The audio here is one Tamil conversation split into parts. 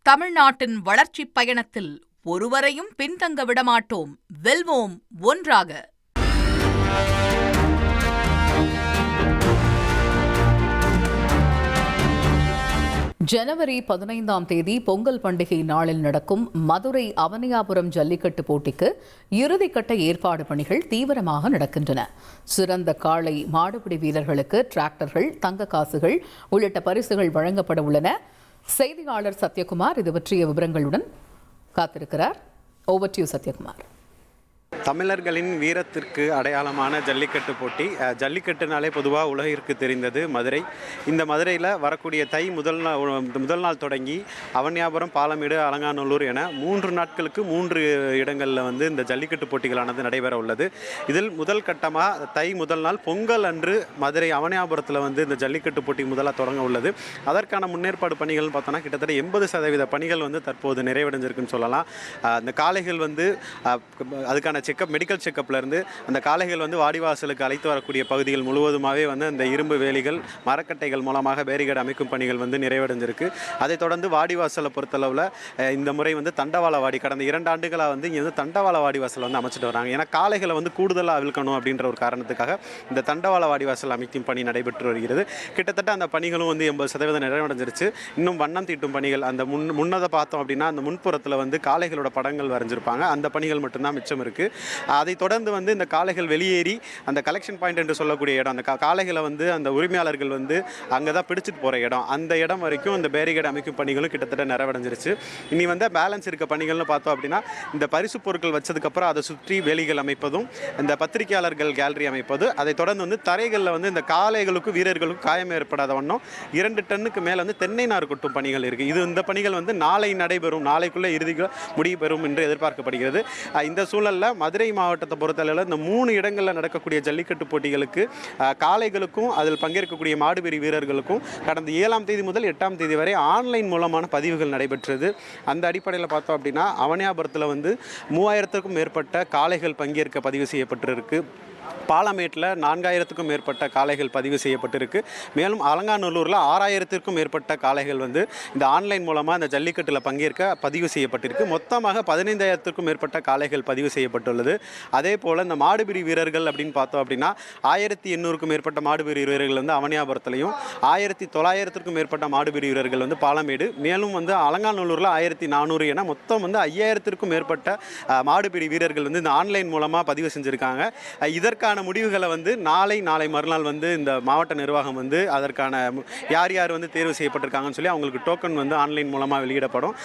தமிழ்நாட்டின் வளர்ச்சிப் பயணத்தில் ஒருவரையும் பின்தங்க விடமாட்டோம். வெல்வோம் ஒன்றாக. ஜனவரி 15ஆம் தேதி பொங்கல் பண்டிகை நாளில் நடக்கும் மதுரை அவனியாபுரம் ஜல்லிக்கட்டு போட்டிக்கு இறுதிக்கட்ட ஏற்பாடு பணிகள் தீவிரமாக நடக்கின்றன. சிறந்த காளை மாடுபிடி வீரர்களுக்கு டிராக்டர்கள், தங்க காசுகள் உள்ளிட்ட பரிசுகள் வழங்கப்பட உள்ளன. செய்தியாளர் சத்யகுமார் இது பற்றிய விவரங்களுடன் காத்திருக்கிறார். Over to you Sathyakumar. தமிழர்களின் வீரத்திற்கு அடையாளமான ஜல்லிக்கட்டு போட்டி. ஜல்லிக்கட்டுனாலே பொதுவாக உலகிற்கு தெரிந்தது மதுரை. இந்த மதுரையில் வரக்கூடிய தை முதல் நாள் தொடங்கி அவனியாபுரம், பாலமேடு, அலங்காநல்லூர் என 3 நாட்களுக்கு 3 இடங்களில் இந்த ஜல்லிக்கட்டு போட்டிகளானது நடைபெற உள்ளது. இதில் முதல் கட்டமாக தை முதல் நாள் பொங்கல் அன்று மதுரை அவனியாபுரத்தில் இந்த ஜல்லிக்கட்டு போட்டி முதலாக தொடங்க உள்ளது. அதற்கான முன்னேற்பாடு பணிகள் பார்த்தோன்னா கிட்டத்தட்ட 80% பணிகள் தற்போது நிறைவடைஞ்சிருக்குன்னு சொல்லலாம். அந்த காளைகள் அதுக்கான மெடிக்கல் செக்கப்லேருந்து அந்த காளைகள் வாடிவாசலுக்கு அழைத்து வரக்கூடிய பகுதிகள் முழுவதுமாகவே அந்த இரும்பு வேலிகள், மரக்கட்டைகள் மூலமாக பேரிகேட் அமைக்கும் பணிகள் நிறைவடைஞ்சிருக்கு. அதைத் தொடர்ந்து வாடிவாசலை பொறுத்தளவில் இந்த முறை தண்டவாள வாடி கடந்த 2 ஆண்டுகளாக இங்கே தண்டவாள வாடிவாசல் அமைச்சிட்டு வராங்க. ஏன்னா காளைகளை கூடுதலாக அவிழ்க்கணும் அப்படின்ற ஒரு காரணத்துக்காக இந்த தண்டவாள வாடிவாசல் அமைக்கும் பணி நடைபெற்று வருகிறது. கிட்டத்தட்ட அந்த பணிகளும் 80% நிறைவடைஞ்சிருச்சு. இன்னும் வண்ணம் தீட்டும் பணிகள், அந்த முன்னதை பார்த்தோம் அப்படின்னா அந்த முன்புறத்தில் காளைகளோட படங்கள் வரைஞ்சிருப்பாங்க. அந்த பணிகள் மட்டும்தான் மிச்சம் இருக்குது. அதைத் தொடர்ந்து இந்த காளைகள் வெளியேறி அந்த கலெக்ஷன் பாயிண்ட் என்று சொல்லக்கூடிய இடம், அந்த காளைகளை அந்த உரிமையாளர்கள் அங்கே தான் பிடிச்சிட்டு போகிற இடம், அந்த இடம் வரைக்கும் அந்த பேரிகேட் அமைக்கும் பணிகளும் கிட்டத்தட்ட நிறைவடைஞ்சிருச்சு. இனி பேலன்ஸ் இருக்க பணிகள்னு பார்த்தோம் அப்படின்னா இந்த பரிசு பொருட்கள் வச்சதுக்கப்புறம் அதை சுற்றி வேலிகள் அமைப்பதும், இந்த பத்திரிகையாளர்கள் கேலரி அமைப்பது, அதை தொடர்ந்து தரைகளில் இந்த காளைகளுக்கும் வீரர்களுக்கும் காயம் ஏற்படாத வண்ணம் 2 டன்னுக்கு மேலே தென்னை நார் கொட்டும் பணிகள் இருக்குது. இந்த பணிகள் நாளை நடைபெறும், நாளைக்குள்ளே இறுதிக்கு முடிவு பெறும் என்று எதிர்பார்க்கப்படுகிறது. இந்த சூழலில் மதுரை மாவட்டத்தை பொறுத்தளவில் இந்த 3 இடங்களில் நடக்கக்கூடிய ஜல்லிக்கட்டு போட்டிகளுக்கு காளைகளுக்கும் அதில் பங்கேற்கக்கூடிய மாடுபிடி வீரர்களுக்கும் கடந்த 7ஆம் தேதி முதல் 8ஆம் தேதி வரை ஆன்லைன் மூலமான பதிவுகள் நடைபெற்றது. அந்த அடிப்படையில் பார்த்தோம் அப்படின்னா அவனியாபுரத்தில் 3000க்கும் மேற்பட்ட காளைகள் பங்கேற்க பதிவு செய்யப்பட்டிருக்கு. பாலமேட்டில் 4000க்கும் மேற்பட்ட காளைகள் பதிவு செய்யப்பட்டிருக்கு. மேலும் அலங்காநல்லூரில் 6000க்கும் மேற்பட்ட காளைகள் இந்த ஆன்லைன் மூலமாக இந்த ஜல்லிக்கட்டில் பங்கேற்க பதிவு செய்யப்பட்டிருக்கு. மொத்தமாக 15000க்கும் மேற்பட்ட காளைகள் பதிவு செய்யப்பட்டுள்ளது. அதே போல் இந்த மாடுபிடி வீரர்கள் அப்படின்னு பார்த்தோம் அப்படின்னா 1800க்கும் மேற்பட்ட மாடுபிடி வீரர்கள் அவனியாபுரத்துலையும், 1900க்கும் மேற்பட்ட மாடுபிடி வீரர்கள் பாலமேடு, மேலும் அலங்காநல்லூரில் 1400 என மொத்தம் 5000க்கும் மேற்பட்ட மாடுபிடி வீரர்கள் இந்த ஆன்லைன் மூலமாக பதிவு செஞ்சுருக்காங்க. இதற்கான முடிவுகளை நாளை மறுநாள் இந்த மாவட்ட நிர்வாகம் அதற்கான யார் தேர்வு செய்யப்பட்டிருக்காங்கன்னு சொல்லி அவங்களுக்கு டோக்கன் ஆன்லைன் மூலமாக வெளியிடப்படும்.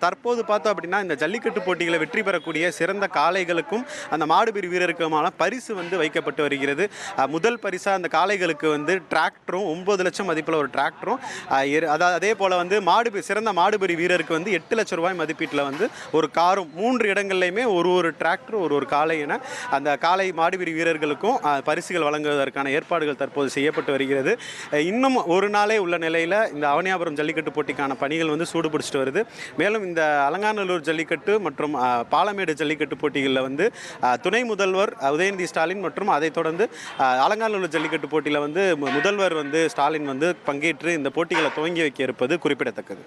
தற்போது பார்த்தோம் அப்படின்னா இந்த ஜல்லிக்கட்டு போட்டிகளை வெற்றி பெறக்கூடிய சிறந்த காளைகளுக்கும் அந்த மாடுபிடி வீரருக்குமான பரிசு வைக்கப்பட்டு வருகிறது. முதல் பரிசாக அந்த காளைகளுக்கு டிராக்டரும் 9 லட்சம் மதிப்பில் ஒரு டிராக்டரும், அதே போல் சிறந்த மாடுபிடி வீரருக்கு 8 லட்சம் ரூபாய் மதிப்பீட்டில் ஒரு காரும், 3 இடங்கள்லையுமே ஒரு டிராக்டர் ஒரு காளை என அந்த காளை மாடுபிடி வீரர்களுக்கும் பரிசுகள் வழங்குவதற்கான ஏற்பாடுகள் தற்போது செய்யப்பட்டு வருகிறது. இன்னும் ஒரு நாளே உள்ள நிலையில் இந்த அவனியாபுரம் ஜல்லிக்கட்டு போட்டிக்கான பணிகள் சூடு பிடிச்சிட்டு வருது. மேலும் இந்த அலங்காநல்லூர் ஜல்லிக்கட்டு மற்றும் பாலமேடு ஜல்லிக்கட்டு போட்டிகளில் துணை முதல்வர் உதயநிதி ஸ்டாலின் மற்றும் அதைத் தொடர்ந்து அலங்காநல்லூர் ஜல்லிக்கட்டு போட்டியில் முதல்வர் ஸ்டாலின் பங்கேற்று இந்த போட்டிகளை துவங்கி வைக்க இருப்பது குறிப்பிடத்தக்கது.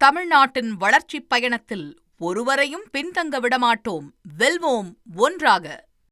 தமிழ்நாட்டின் வளர்ச்சிப் பயணத்தில் ஒருவரையும் பின்தங்க விடமாட்டோம். வெல்வோம் ஒன்றாக.